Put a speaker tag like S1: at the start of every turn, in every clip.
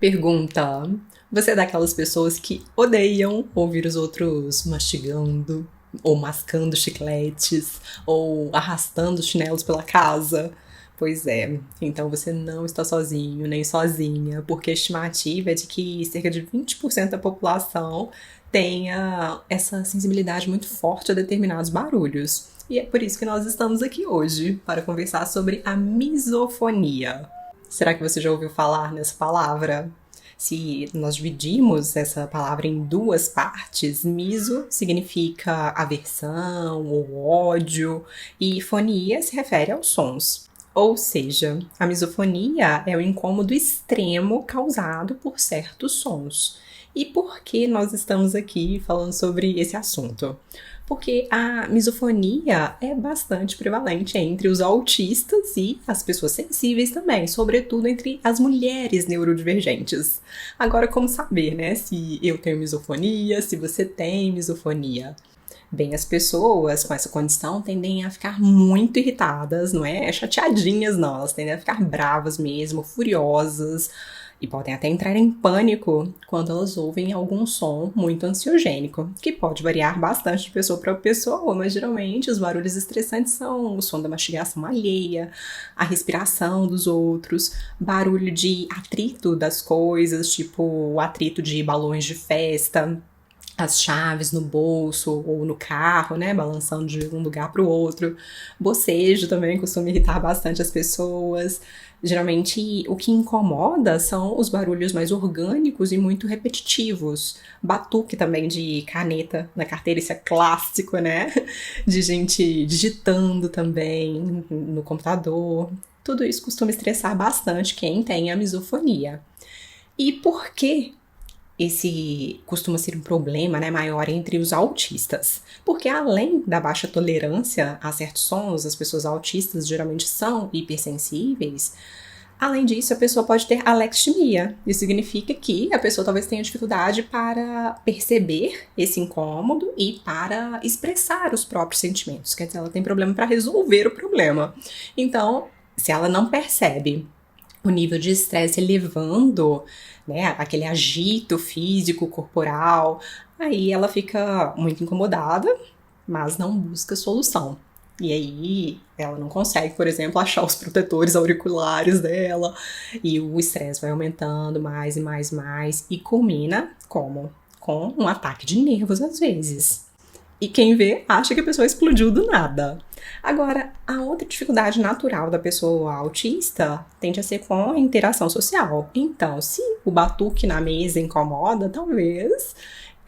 S1: Pergunta: você é daquelas pessoas que odeiam ouvir os outros mastigando, ou mascando chicletes, ou arrastando os chinelos pela casa? Pois é, então você não está sozinho, nem sozinha, porque a estimativa é de que cerca de 20% da população tenha essa sensibilidade muito forte a determinados barulhos. E é por isso que nós estamos aqui hoje, para conversar sobre a misofonia. Será que você já ouviu falar nessa palavra? Se nós dividimos essa palavra em duas partes, miso significa aversão ou ódio, e fonia se refere aos sons. Ou seja, a misofonia é o incômodo extremo causado por certos sons. E por que nós estamos aqui falando sobre esse assunto? Porque a misofonia é bastante prevalente entre os autistas e as pessoas sensíveis também, sobretudo entre as mulheres neurodivergentes. Agora, como saber, né, se eu tenho misofonia, se você tem misofonia? Bem, as pessoas com essa condição tendem a ficar muito irritadas, não é chateadinhas não, elas tendem a ficar bravas mesmo, furiosas, e podem até entrar em pânico quando elas ouvem algum som muito ansiogênico, que pode variar bastante de pessoa para pessoa, mas geralmente os barulhos estressantes são o som da mastigação alheia, a respiração dos outros, barulho de atrito das coisas, tipo o atrito de balões de festa, as chaves no bolso ou no carro, né, balançando de um lugar para o outro. Bocejo também costuma irritar bastante as pessoas. Geralmente o que incomoda são os barulhos mais orgânicos e muito repetitivos. Batuque também de caneta na carteira, isso é clássico, né? De gente digitando também no computador. Tudo isso costuma estressar bastante quem tem a misofonia. E por que esse costuma ser um problema, né, maior entre os autistas? Porque além da baixa tolerância a certos sons, as pessoas autistas geralmente são hipersensíveis. Além disso, a pessoa pode ter alexithymia. Isso significa que a pessoa talvez tenha dificuldade para perceber esse incômodo e para expressar os próprios sentimentos. Quer dizer, ela tem problema para resolver o problema. Então, se ela não percebe o nível de estresse elevando, né, aquele agito físico, corporal, aí ela fica muito incomodada, mas não busca solução. E aí ela não consegue, por exemplo, achar os protetores auriculares dela, e o estresse vai aumentando mais e mais e mais, e culmina como? Com um ataque de nervos às vezes. E quem vê acha que a pessoa explodiu do nada. Agora, a outra dificuldade natural da pessoa autista tende a ser com a interação social. Então, se o batuque na mesa incomoda, talvez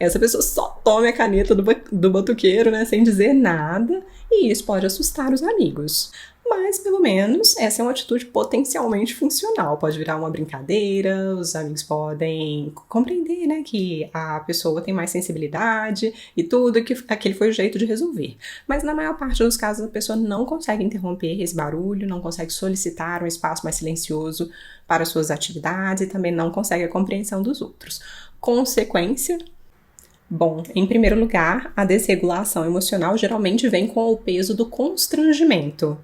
S1: essa pessoa só tome a caneta do batuqueiro, né, sem dizer nada, e isso pode assustar os amigos. Mas, pelo menos, essa é uma atitude potencialmente funcional. Pode virar uma brincadeira, os amigos podem compreender, né, que a pessoa tem mais sensibilidade e tudo, que aquele foi o jeito de resolver. Mas, na maior parte dos casos, a pessoa não consegue interromper esse barulho, não consegue solicitar um espaço mais silencioso para suas atividades e também não consegue a compreensão dos outros. Consequência? Bom, em primeiro lugar, a desregulação emocional geralmente vem com o peso do constrangimento.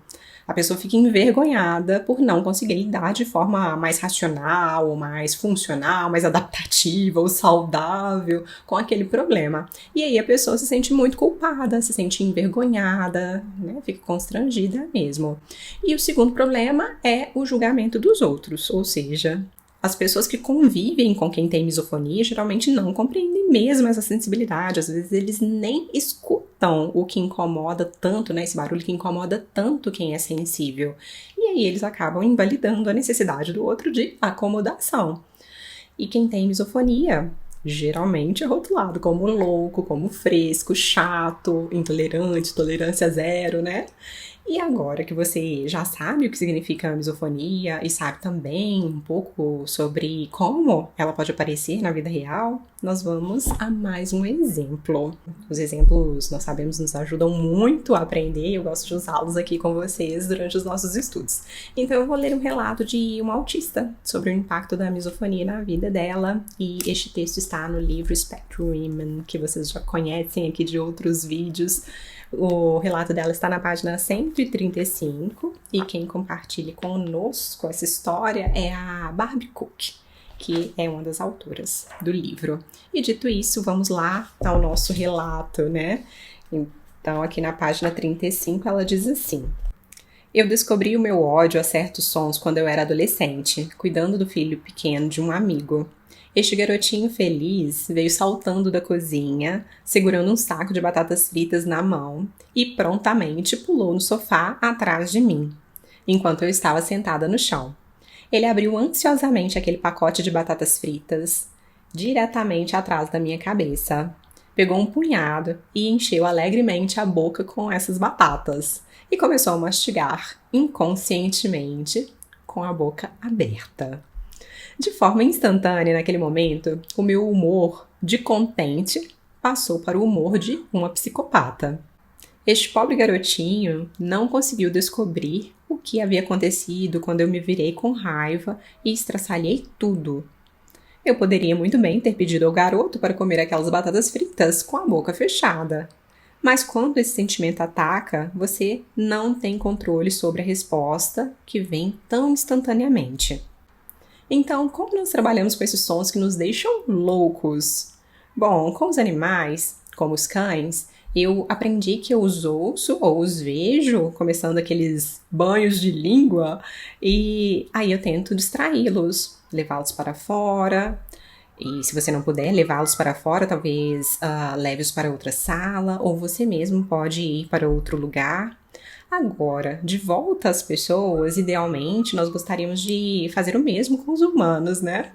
S1: A pessoa fica envergonhada por não conseguir lidar de forma mais racional, ou mais funcional, mais adaptativa ou saudável com aquele problema. E aí a pessoa se sente muito culpada, se sente envergonhada, né? Fica constrangida mesmo. E o segundo problema é o julgamento dos outros, ou seja, as pessoas que convivem com quem tem misofonia geralmente não compreendem mesmo essa sensibilidade. Às vezes eles nem escutam o que incomoda tanto, né? Esse barulho que incomoda tanto quem é sensível. E aí eles acabam invalidando a necessidade do outro de acomodação. E quem tem misofonia geralmente é rotulado como louco, como fresco, chato, intolerante, tolerância zero, né? E agora que você já sabe o que significa a misofonia e sabe também um pouco sobre como ela pode aparecer na vida real, nós vamos a mais um exemplo. Os exemplos, nós sabemos, nos ajudam muito a aprender e eu gosto de usá-los aqui com vocês durante os nossos estudos. Então eu vou ler um relato de uma autista sobre o impacto da misofonia na vida dela, e este texto está no livro Spectrum Women, que vocês já conhecem aqui de outros vídeos. O relato dela está na página 135 e quem compartilha conosco essa história é a Barbie Cook. que é uma das autoras do livro. E dito isso, vamos lá ao nosso relato, né? Então, aqui na página 35, ela diz assim: eu descobri o meu ódio a certos sons quando eu era adolescente, cuidando do filho pequeno de um amigo. Este garotinho feliz veio saltando da cozinha, segurando um saco de batatas fritas na mão e prontamente pulou no sofá atrás de mim, enquanto eu estava sentada no chão. Ele abriu ansiosamente aquele pacote de batatas fritas, diretamente atrás da minha cabeça. Pegou um punhado e encheu alegremente a boca com essas batatas e começou a mastigar, inconscientemente, com a boca aberta. De forma instantânea, naquele momento, o meu humor de contente passou para o humor de uma psicopata. Este pobre garotinho não conseguiu descobrir o que havia acontecido quando eu me virei com raiva e estraçalhei tudo. Eu poderia muito bem ter pedido ao garoto para comer aquelas batatas fritas com a boca fechada. Mas quando esse sentimento ataca, você não tem controle sobre a resposta que vem tão instantaneamente. Então, como nós trabalhamos com esses sons que nos deixam loucos? Bom, com os animais, como os cães, eu aprendi que eu os ouço ou os vejo, começando aqueles banhos de língua, e aí eu tento distraí-los, levá-los para fora. E se você não puder levá-los para fora, talvez leve-os para outra sala, ou você mesmo pode ir para outro lugar. Agora, de volta às pessoas, idealmente, nós gostaríamos de fazer o mesmo com os humanos, né?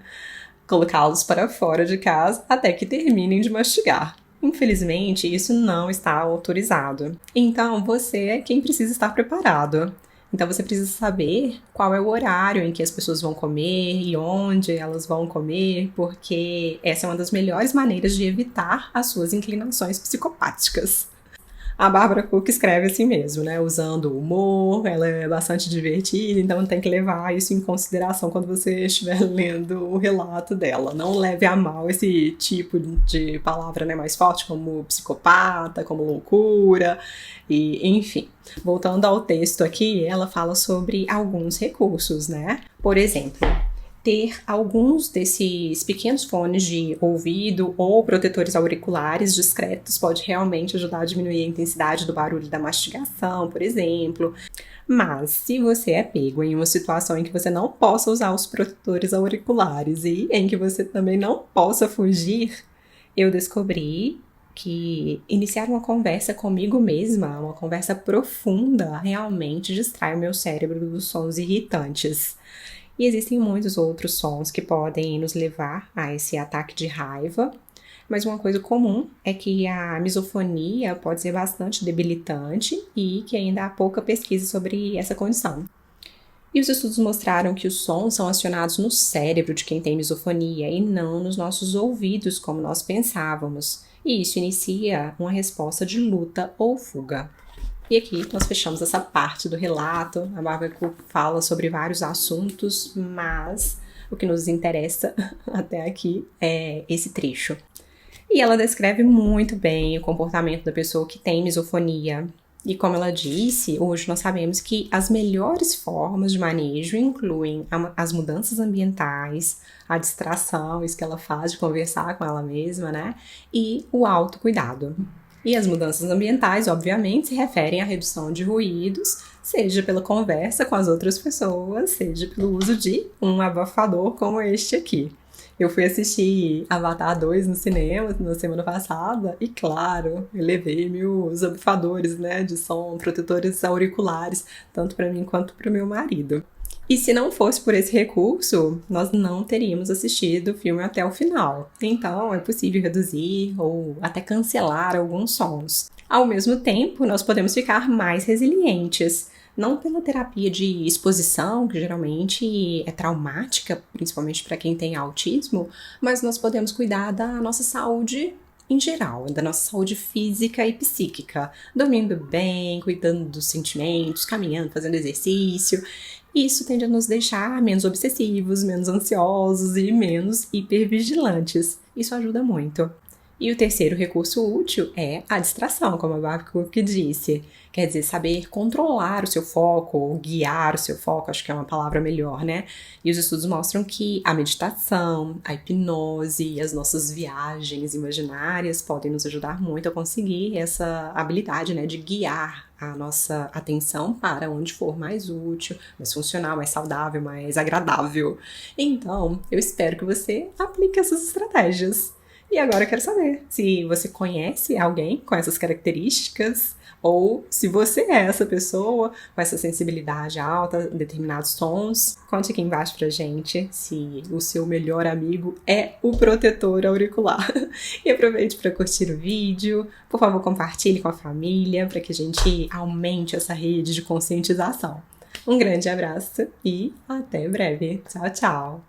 S1: Colocá-los para fora de casa até que terminem de mastigar. Infelizmente, isso não está autorizado. Então, você é quem precisa estar preparado. Então, você precisa saber qual é o horário em que as pessoas vão comer e onde elas vão comer, porque essa é uma das melhores maneiras de evitar as suas inclinações psicopáticas. A Barbara Cook escreve assim mesmo, né? Usando o humor, ela é bastante divertida, então tem que levar isso em consideração quando você estiver lendo o relato dela. Não leve a mal esse tipo de palavra, né, mais forte, como psicopata, como loucura, e enfim. Voltando ao texto aqui, ela fala sobre alguns recursos, né? Por exemplo, ter alguns desses pequenos fones de ouvido ou protetores auriculares discretos pode realmente ajudar a diminuir a intensidade do barulho da mastigação, por exemplo. Mas se você é pego em uma situação em que você não possa usar os protetores auriculares e em que você também não possa fugir, eu descobri que iniciar uma conversa comigo mesma, uma conversa profunda, realmente distrai o meu cérebro dos sons irritantes. E existem muitos outros sons que podem nos levar a esse ataque de raiva, mas uma coisa comum é que a misofonia pode ser bastante debilitante e que ainda há pouca pesquisa sobre essa condição. E os estudos mostraram que os sons são acionados no cérebro de quem tem misofonia e não nos nossos ouvidos, como nós pensávamos, e isso inicia uma resposta de luta ou fuga. E aqui nós fechamos essa parte do relato. A Barbara Cook fala sobre vários assuntos, mas o que nos interessa até aqui é esse trecho. E ela descreve muito bem o comportamento da pessoa que tem misofonia. E como ela disse, hoje nós sabemos que as melhores formas de manejo incluem as mudanças ambientais, a distração, isso que ela faz de conversar com ela mesma, né? E o autocuidado. E as mudanças ambientais, obviamente, se referem à redução de ruídos, seja pela conversa com as outras pessoas, seja pelo uso de um abafador como este aqui. Eu fui assistir Avatar 2 no cinema na semana passada e, claro, eu levei meus abafadores, né, de som, protetores auriculares, tanto para mim quanto para o meu marido. E se não fosse por esse recurso, nós não teríamos assistido o filme até o final. Então, é possível reduzir ou até cancelar alguns sons. Ao mesmo tempo, nós podemos ficar mais resilientes, não pela terapia de exposição, que geralmente é traumática, principalmente para quem tem autismo, mas nós podemos cuidar da nossa saúde em geral, da nossa saúde física e psíquica, dormindo bem, cuidando dos sentimentos, caminhando, fazendo exercício. Isso tende a nos deixar menos obsessivos, menos ansiosos e menos hipervigilantes. Isso ajuda muito. E o terceiro recurso útil é a distração, como a Barbie disse. Quer dizer, saber controlar o seu foco, ou guiar o seu foco, acho que é uma palavra melhor, né? E os estudos mostram que a meditação, a hipnose e as nossas viagens imaginárias podem nos ajudar muito a conseguir essa habilidade, né, de guiar a nossa atenção para onde for mais útil, mais funcional, mais saudável, mais agradável. Então, eu espero que você aplique essas estratégias. E agora eu quero saber se você conhece alguém com essas características ou se você é essa pessoa com essa sensibilidade alta, determinados tons. Conte aqui embaixo pra gente se o seu melhor amigo é o protetor auricular. E aproveite para curtir o vídeo. Por favor, compartilhe com a família para que a gente aumente essa rede de conscientização. Um grande abraço e até breve. Tchau, tchau!